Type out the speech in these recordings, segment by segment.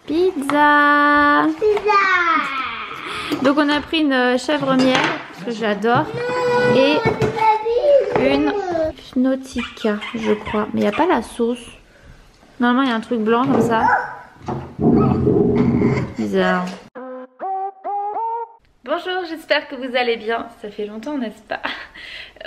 Pizza. Donc on a pris une chèvre miel, parce que j'adore, et une Nautica, je crois. Mais il n'y a pas la sauce. Normalement il y a un truc blanc comme ça. Bizarre. Bonjour, j'espère que vous allez bien. Ça fait longtemps, n'est-ce pas?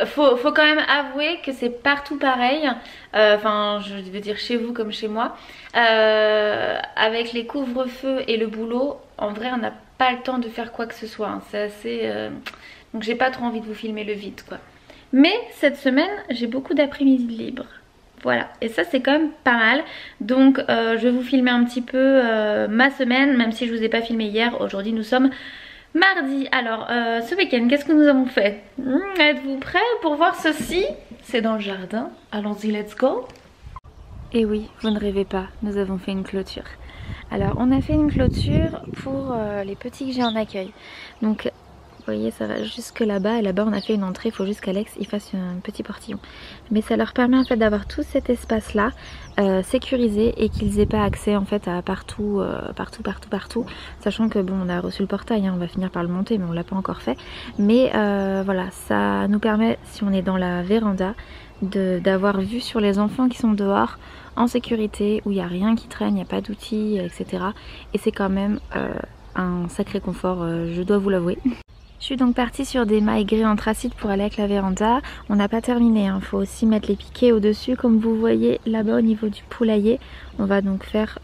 Faut quand même avouer que c'est partout pareil. Enfin, je veux dire chez vous comme chez moi. Avec les couvre-feux et le boulot, en vrai, on n'a pas le temps de faire quoi que ce soit. Hein. C'est assez... Donc j'ai pas trop envie de vous filmer le vide, quoi. Mais cette semaine, j'ai beaucoup d'après-midi libres. Voilà, et ça c'est quand même pas mal. Donc je vais vous filmer un petit peu ma semaine, même si je vous ai pas filmé hier. Aujourd'hui nous sommes mardi. Alors ce week-end, qu'est-ce que nous avons fait? Êtes-vous prêts pour voir ceci? C'est dans le jardin. Allons-y, let's go. Et oui, vous ne rêvez pas, nous avons fait une clôture. Alors on a fait une clôture pour les petits que j'ai en accueil. Donc vous voyez, ça va jusque là-bas, et là-bas on a fait une entrée, il faut juste qu'Alex il fasse un petit portillon. Mais ça leur permet en fait d'avoir tout cet espace là sécurisé, et qu'ils aient pas accès en fait à partout, sachant que bon, on a reçu le portail, hein, on va finir par le monter mais on l'a pas encore fait. Mais voilà, ça nous permet, si on est dans la véranda, d'avoir vue sur les enfants qui sont dehors en sécurité, où il n'y a rien qui traîne, il n'y a pas d'outils, etc. Et c'est quand même un sacré confort, je dois vous l'avouer. Je suis donc partie sur des mailles gris anthracite pour aller avec la véranda. On n'a pas terminé, il faut aussi mettre les piquets au-dessus. Comme vous voyez là-bas au niveau du poulailler, on va donc faire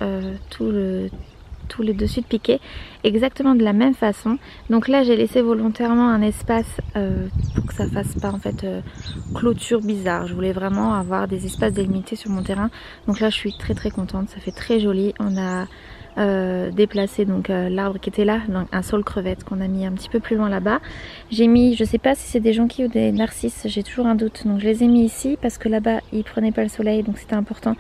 tout le dessus de piquet exactement de la même façon. Donc là j'ai laissé volontairement un espace pour que ça fasse pas en fait clôture bizarre. Je voulais vraiment avoir des espaces délimités sur mon terrain. Donc là je suis très contente, ça fait très joli. On a déplacer donc l'arbre qui était là, donc un saule crevette qu'on a mis un petit peu plus loin là-bas. J'ai mis, je sais pas si c'est des jonquilles ou des narcisses, j'ai toujours un doute, donc je les ai mis ici parce que là-bas ils prenaient pas le soleil, donc c'était important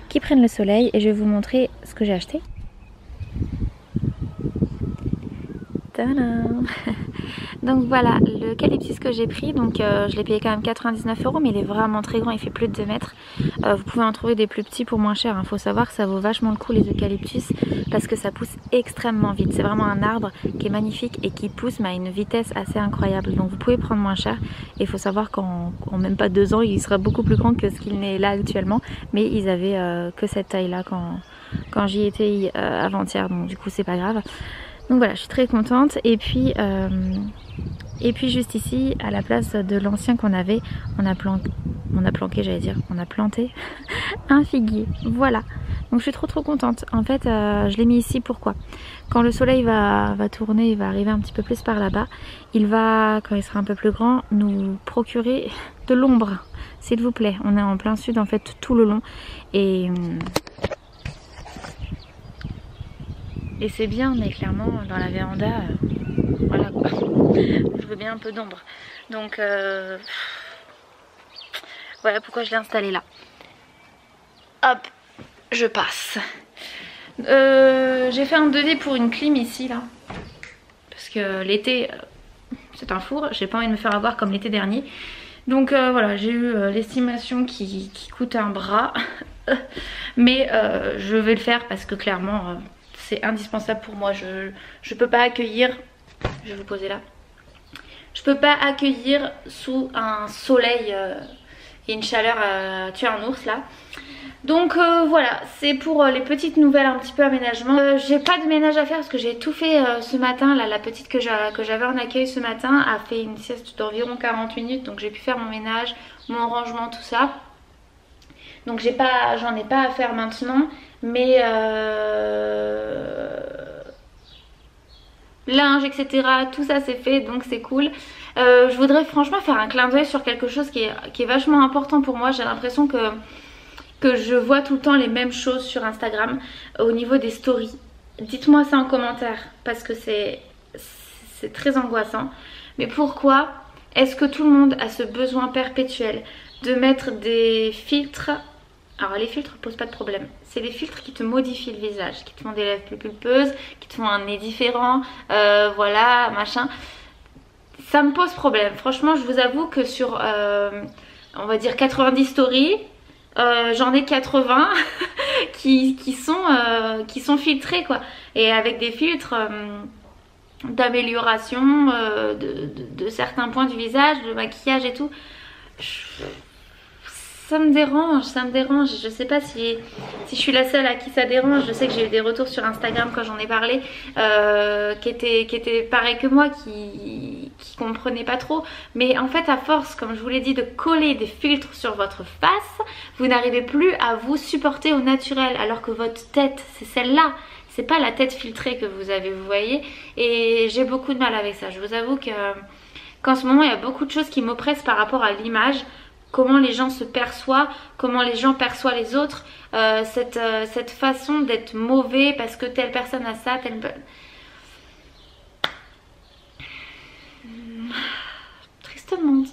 qu'ils prennent le soleil. Et je vais vous montrer ce que j'ai acheté. Tadam. Donc voilà l'eucalyptus que j'ai pris, donc je l'ai payé quand même 99 €, mais il est vraiment très grand, il fait plus de 2 mètres. Vous pouvez en trouver des plus petits pour moins cher, faut savoir que ça vaut vachement le coup les eucalyptus, parce que ça pousse extrêmement vite. C'est vraiment un arbre qui est magnifique et qui pousse mais à une vitesse assez incroyable, donc vous pouvez prendre moins cher. Et il faut savoir qu'en même pas 2 ans il sera beaucoup plus grand que ce qu'il n'est là actuellement, mais ils avaient que cette taille là quand j'y étais avant-hier, donc du coup c'est pas grave. Donc voilà, je suis très contente. Et puis juste ici, à la place de l'ancien qu'on avait, on a planté un figuier. Voilà. Donc je suis trop contente. En fait, je l'ai mis ici, pourquoi? Quand le soleil va tourner, il va arriver un petit peu plus par là-bas. Il va, quand il sera un peu plus grand, nous procurer de l'ombre. S'il vous plaît. On est en plein sud en fait tout le long. Et c'est bien, mais clairement dans la véranda, voilà quoi. Je veux bien un peu d'ombre. Donc voilà pourquoi je l'ai installé là. Hop, je passe. J'ai fait un devis pour une clim ici là. Parce que l'été, c'est un four. J'ai pas envie de me faire avoir comme l'été dernier. Donc voilà, j'ai eu l'estimation qui coûte un bras. Mais je vais le faire parce que clairement... c'est indispensable pour moi. Je peux pas accueillir, je vais vous poser là, je peux pas accueillir sous un soleil et une chaleur à tuer un ours là. Donc voilà, c'est pour les petites nouvelles, un petit peu aménagement. J'ai pas de ménage à faire parce que j'ai tout fait ce matin. Là, la petite que j'avais en accueil ce matin a fait une sieste d'environ 40 minutes. Donc j'ai pu faire mon ménage, mon rangement, tout ça. Donc j'en ai pas à faire maintenant. Mais linge, etc. tout ça c'est fait, donc c'est cool. Je voudrais franchement faire un clin d'œil sur quelque chose qui est vachement important pour moi. J'ai l'impression que je vois tout le temps les mêmes choses sur Instagram au niveau des stories. Dites-moi ça en commentaire parce que c'est très angoissant. Mais pourquoi est-ce que tout le monde a ce besoin perpétuel de mettre des filtres? Alors les filtres posent pas de problème, c'est les filtres qui te modifient le visage, qui te font des lèvres plus pulpeuses, qui te font un nez différent, voilà, machin. Ça me pose problème, franchement je vous avoue que sur, on va dire 90 stories, j'en ai 80 qui sont filtrés quoi. Et avec des filtres d'amélioration de certains points du visage, de maquillage et tout. Ça me dérange. Je sais pas si je suis la seule à qui ça dérange. Je sais que j'ai eu des retours sur Instagram quand j'en ai parlé qui étaient pareils que moi, qui comprenaient pas trop. Mais en fait à force, comme je vous l'ai dit, de coller des filtres sur votre face, vous n'arrivez plus à vous supporter au naturel. Alors que votre tête, c'est celle-là. C'est pas la tête filtrée que vous avez, vous voyez. Et j'ai beaucoup de mal avec ça. Je vous avoue qu'en ce moment il y a beaucoup de choses qui m'oppressent par rapport à l'image. Comment les gens se perçoivent, comment les gens perçoivent les autres, cette façon d'être mauvais parce que telle personne a ça, tristement.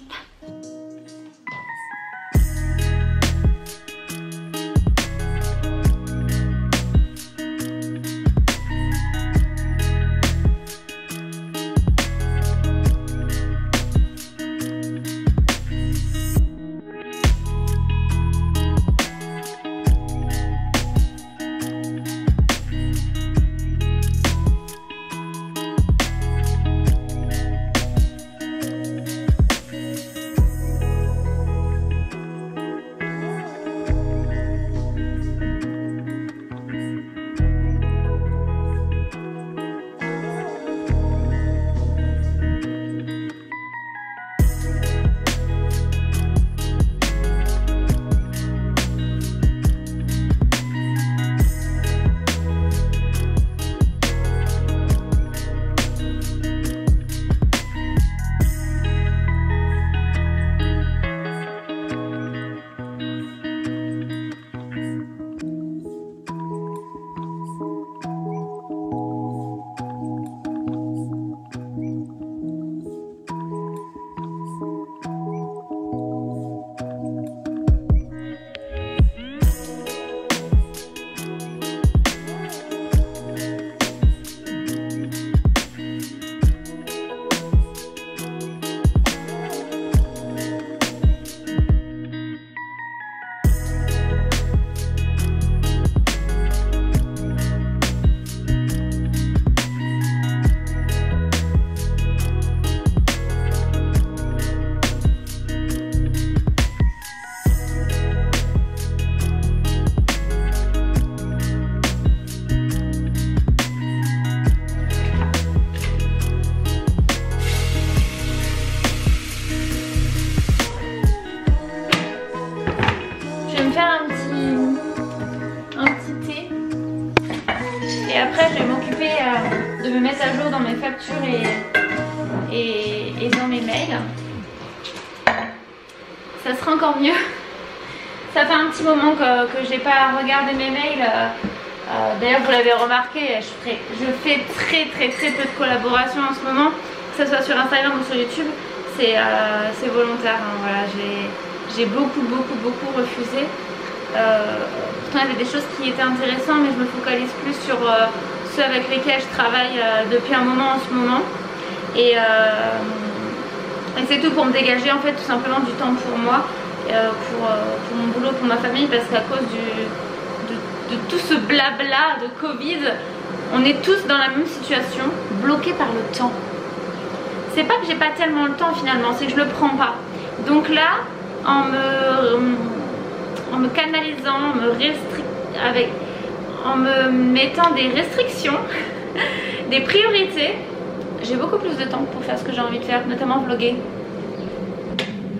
De me mettre à jour dans mes factures et dans mes mails. Ça sera encore mieux. Ça fait un petit moment que j'ai pas regardé mes mails. D'ailleurs vous l'avez remarqué, je fais très peu de collaborations en ce moment, que ce soit sur Instagram ou sur YouTube. C'est volontaire, hein, voilà. J'ai beaucoup refusé. Pourtant il y avait des choses qui étaient intéressantes, mais je me focalise plus sur ceux avec lesquels je travaille depuis un moment en ce moment. Et c'est tout, pour me dégager en fait tout simplement du temps pour moi, pour mon boulot, pour ma famille, parce qu'à cause de tout ce blabla de Covid, on est tous dans la même situation, bloqués par le temps. C'est pas que j'ai pas tellement le temps finalement, c'est que je le prends pas. Donc là, en me canalisant, en me mettant des restrictions, des priorités, j'ai beaucoup plus de temps pour faire ce que j'ai envie de faire, notamment vlogger.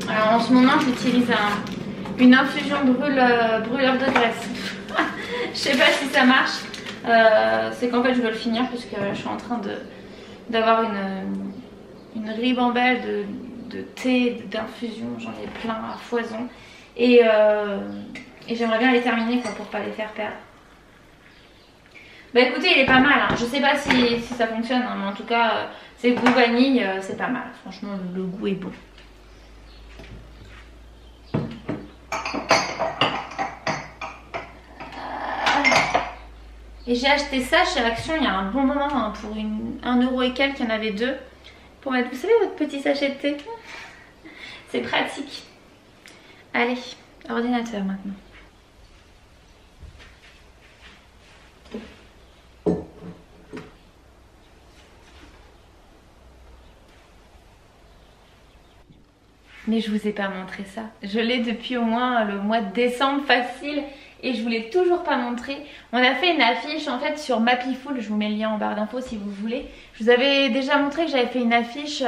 Alors en ce moment j'utilise une infusion de brûleur de graisse. Je sais pas si ça marche, c'est qu'en fait je veux le finir parce que je suis en train d'avoir une ribambelle de thé, d'infusion, j'en ai plein à foison. Et j'aimerais bien les terminer quoi, pour pas les faire perdre. Bah écoutez, il est pas mal, hein. Je sais pas si ça fonctionne, hein, mais en tout cas c'est goût vanille, c'est pas mal. Franchement le goût est bon. Et j'ai acheté ça chez Action il y a un bon moment, hein, pour 1 euro et quelques, il y en avait 2. Pour mettre, vous savez, votre petit sachet de thé. C'est pratique. Allez, ordinateur maintenant. Mais je vous ai pas montré ça. Je l'ai depuis au moins le mois de décembre facile et je vous l'ai toujours pas montré. On a fait une affiche en fait sur Mapiful, je vous mets le lien en barre d'infos si vous voulez. Je vous avais déjà montré que j'avais fait une affiche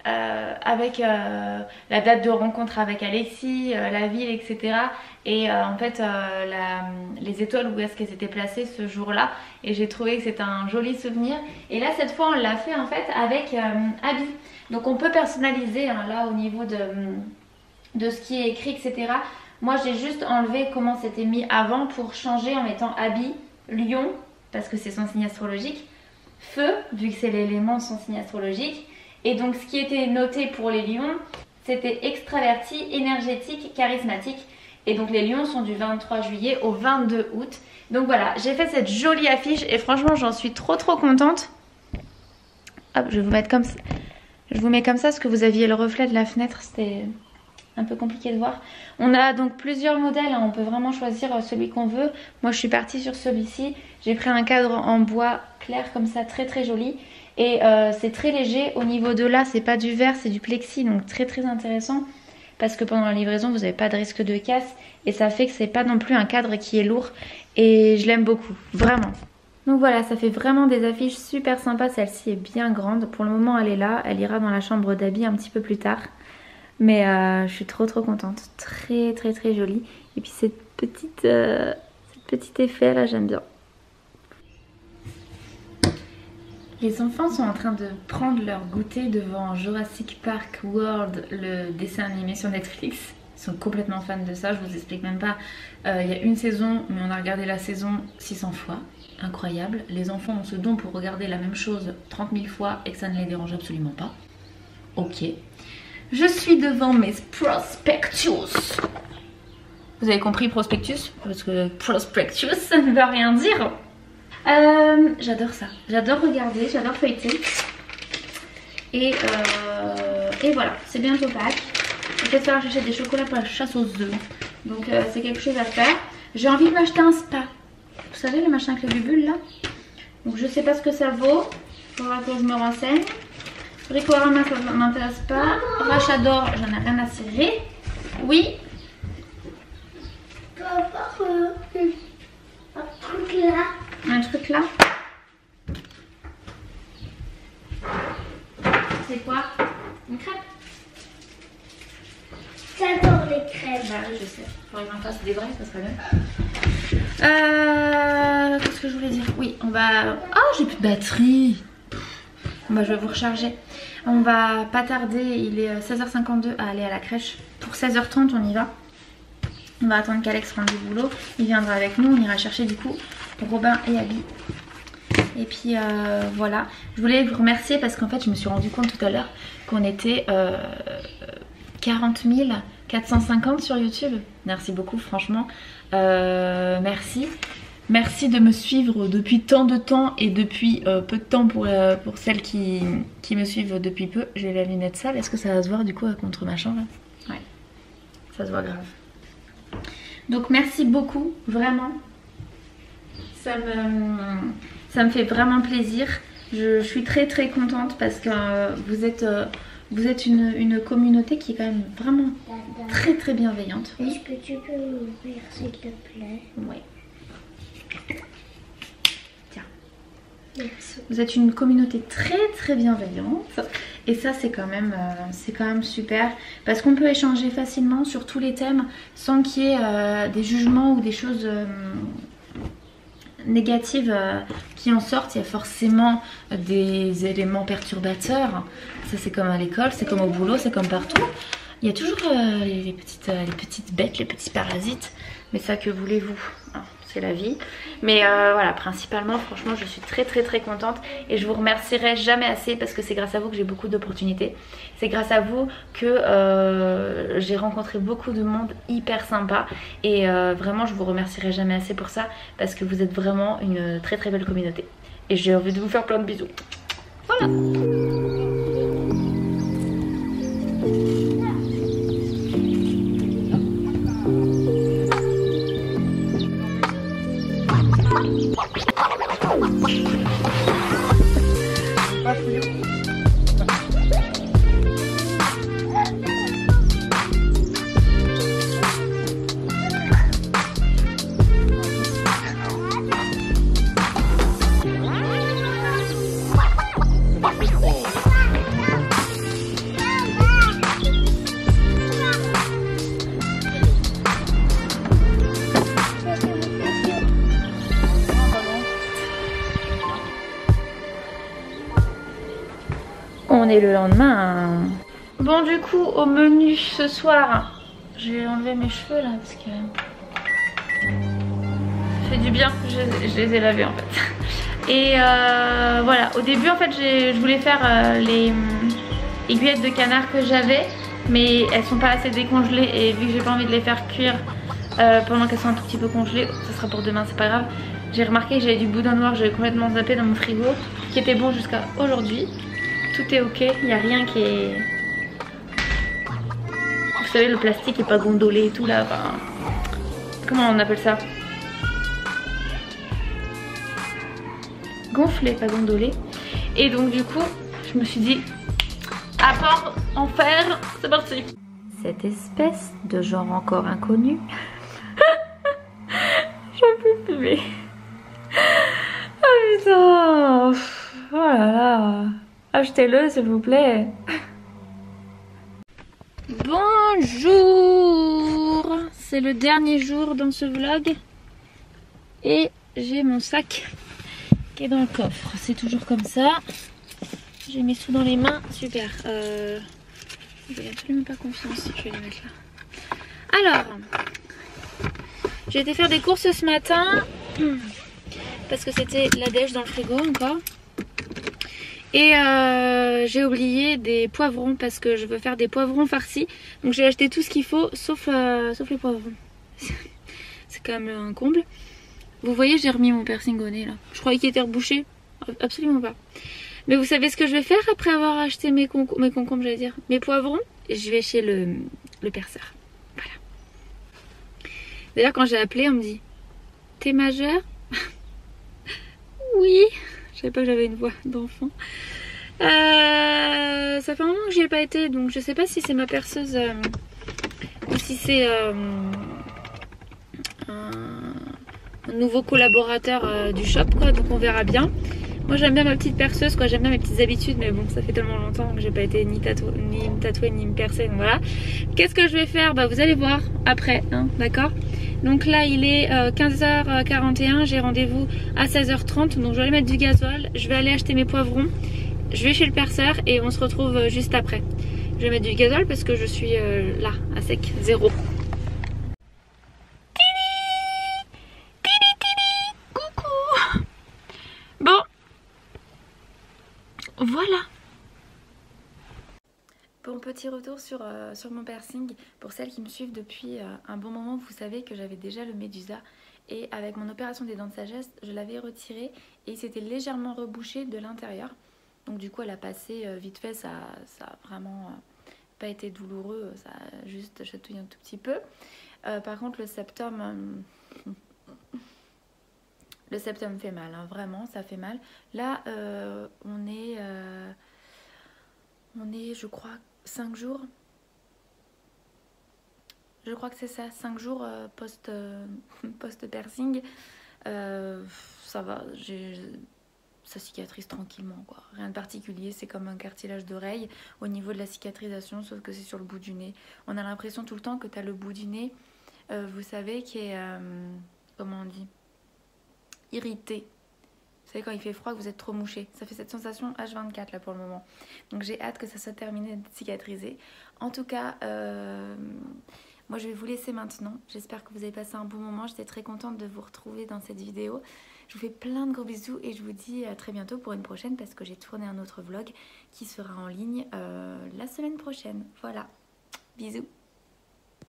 avec la date de rencontre avec Alexis, la ville, etc. Et en fait les étoiles où est-ce qu'elles étaient placées ce jour-là. Et j'ai trouvé que c'était un joli souvenir. Et là cette fois on l'a fait en fait avec Abby. Donc on peut personnaliser hein, là au niveau de ce qui est écrit, etc. Moi j'ai juste enlevé comment c'était mis avant pour changer en mettant Abby, Lion, parce que c'est son signe astrologique, Feu, vu que c'est l'élément de son signe astrologique. Et donc ce qui était noté pour les lions, c'était extraverti, énergétique, charismatique. Et donc les lions sont du 23 juillet au 22 août. Donc voilà, j'ai fait cette jolie affiche et franchement j'en suis trop contente. Hop, je vais vous mettre comme ça. Je vous mets comme ça parce que vous aviez le reflet de la fenêtre, c'était un peu compliqué de voir. On a donc plusieurs modèles, hein, on peut vraiment choisir celui qu'on veut. Moi je suis partie sur celui-ci. J'ai pris un cadre en bois clair comme ça, très joli. Et c'est très léger. Au niveau de là, c'est pas du verre, c'est du plexi, donc très intéressant. Parce que pendant la livraison, vous n'avez pas de risque de casse. Et ça fait que c'est pas non plus un cadre qui est lourd. Et je l'aime beaucoup, vraiment. Donc voilà, ça fait vraiment des affiches super sympas. Celle-ci est bien grande. Pour le moment, elle est là. Elle ira dans la chambre d'Abby un petit peu plus tard. Mais je suis trop contente. Très jolie. Et puis cette petit effet là, j'aime bien. Les enfants sont en train de prendre leur goûter devant Jurassic Park World, le dessin animé sur Netflix. Ils sont complètement fans de ça, je vous explique même pas. Il y a une saison, mais on a regardé la saison 600 fois. Incroyable. Les enfants ont ce don pour regarder la même chose 30 000 fois et que ça ne les dérange absolument pas. Ok. Je suis devant mes Prospectus. Vous avez compris Prospectus? Parce que Prospectus, ça ne veut rien dire. J'adore ça, j'adore regarder, j'adore feuilleter. Et voilà, c'est bientôt Pâques. Il faut faire j'achète des chocolats pour la chasse aux œufs. Donc c'est quelque chose à faire. J'ai envie de m'acheter un spa. Vous savez le machin avec les bulles là. Donc je sais pas ce que ça vaut. Faudra que je me renseigne. Bricorama ça ne m'intéresse pas. Rachat d'or, j'en ai rien à cirer. Oui. Tu vas voir un truc là. Un truc là. C'est quoi? Une crêpe? J'adore les crêpes. Bah oui, je sais. Faudrait que j'en fasse des vrais, ça serait bien. Qu'est-ce que je voulais dire? Oui, on va... Oh, j'ai plus de batterie. Bah, je vais vous recharger. On va pas tarder, il est 16h52 à aller à la crèche. Pour 16h30, on y va. On va attendre qu'Alex rentre du boulot. Il viendra avec nous, on ira chercher du coup Robin et Abby. Et puis voilà, je voulais vous remercier parce qu'en fait je me suis rendu compte tout à l'heure qu'on était 40 450 sur YouTube. Merci beaucoup franchement, merci. Merci de me suivre depuis tant de temps et depuis peu de temps pour celles qui me suivent depuis peu. J'ai la lunette sale, est-ce que ça va se voir du coup contre ma chambre? Ouais, ça se voit grave. Donc merci beaucoup, vraiment. Ça me fait vraiment plaisir. Je suis très contente parce que vous êtes une communauté qui est quand même vraiment très bienveillante. Est-ce que tu peux m'ouvrir s'il te plaît? Oui. Tiens. Merci. Vous êtes une communauté très bienveillante. Et ça c'est quand même super. Parce qu'on peut échanger facilement sur tous les thèmes sans qu'il y ait des jugements ou des choses... négatives qui en sortent. Il y a forcément des éléments perturbateurs. Ça c'est comme à l'école, c'est comme au boulot, c'est comme partout. Il y a toujours les petites bêtes, les petits parasites. Mais ça, que voulez-vous, hein, c'est la vie. Mais voilà, principalement franchement je suis très contente. Et je vous remercierai jamais assez parce que c'est grâce à vous que j'ai beaucoup d'opportunités. C'est grâce à vous que j'ai rencontré beaucoup de monde hyper sympa. Et vraiment je vous remercierai jamais assez pour ça. Parce que vous êtes vraiment une très belle communauté. Et j'ai envie de vous faire plein de bisous. Voilà. on est le lendemain. Bon, du coup, au menu ce soir, je vais enlever mes cheveux là parce que ça fait du bien. Je les ai lavés en fait. Et voilà, au début en fait, je voulais faire les aiguillettes de canard que j'avais, mais elles sont pas assez décongelées et vu que j'ai pas envie de les faire cuire pendant qu'elles sont un tout petit peu congelées, ça sera pour demain, c'est pas grave. J'ai remarqué que j'avais du boudin noir, j'avais complètement zappé dans mon frigo, qui était bon jusqu'à aujourd'hui. Tout est ok, il n'y a rien qui est... Vous savez, le plastique est pas gondolé et tout là, enfin... Comment on appelle ça? Gonflé, pas gondolé. Et donc du coup, je me suis dit, apport en fer, c'est parti. Cette espèce de genre encore inconnu. J'en peux plus. Ah putain. Oh là là. Achetez-le s'il vous plaît. Bonjour. C'est le dernier jour dans ce vlog. Et j'ai mon sac qui est dans le coffre. C'est toujours comme ça. J'ai mes sous dans les mains. Super. J'ai absolument pas confiance. Je vais les mettre là. Alors, j'ai été faire des courses ce matin. Parce que c'était la dèche dans le frigo encore. Et j'ai oublié des poivrons parce que je veux faire des poivrons farcis. Donc j'ai acheté tout ce qu'il faut sauf les poivrons. C'est quand même un comble. Vous voyez, j'ai remis mon piercing au nez là. Je croyais qu'il était rebouché. Absolument pas. Mais vous savez ce que je vais faire après avoir acheté mes concombres, j'allais dire. Mes poivrons. Je vais chez le perceur. Voilà. D'ailleurs quand j'ai appelé, on me dit, t'es majeure? Oui. Je savais pas que j'avais une voix d'enfant. Ça fait un moment que j'y ai pas été, donc je sais pas si c'est ma perceuse ou si c'est un nouveau collaborateur du shop quoi, donc on verra bien. Moi j'aime bien ma petite perceuse quoi, j'aime bien mes petites habitudes, mais bon ça fait tellement longtemps que j'ai pas été ni me tatouer ni me percer, donc voilà. Qu'est-ce que je vais faire? Bah vous allez voir après, hein, d'accord? Donc là il est 15h41, j'ai rendez-vous à 16h30, donc je vais aller mettre du gasoil, je vais aller acheter mes poivrons, je vais chez le perceur et on se retrouve juste après. Je vais mettre du gasoil parce que je suis là, à sec, zéro. Coucou. Bon, voilà. Bon, petit retour sur mon piercing. Pour celles qui me suivent depuis un bon moment, vous savez que j'avais déjà le médusa. Et avec mon opération des dents de sagesse, je l'avais retiré et il s'était légèrement rebouché de l'intérieur. Donc du coup, elle a passé vite fait, ça a vraiment pas été douloureux, ça a juste chatouillé un tout petit peu. Par contre, le septum fait mal, hein, vraiment, ça fait mal. Là, on est, je crois, 5 jours. Je crois que c'est ça, 5 jours post-piercing. Ça va, ça cicatrise tranquillement quoi. Rien de particulier, c'est comme un cartilage d'oreille au niveau de la cicatrisation, sauf que c'est sur le bout du nez. On a l'impression tout le temps que tu as le bout du nez, vous savez, qui est, comment on dit, irrité. Vous savez quand il fait froid que vous êtes trop mouché. Ça fait cette sensation H24 là pour le moment. Donc j'ai hâte que ça soit terminé de cicatriser. En tout cas, moi je vais vous laisser maintenant. J'espère que vous avez passé un bon moment. J'étais très contente de vous retrouver dans cette vidéo. Je vous fais plein de gros bisous et je vous dis à très bientôt pour une prochaine parce que j'ai tourné un autre vlog qui sera en ligne la semaine prochaine. Voilà, bisous.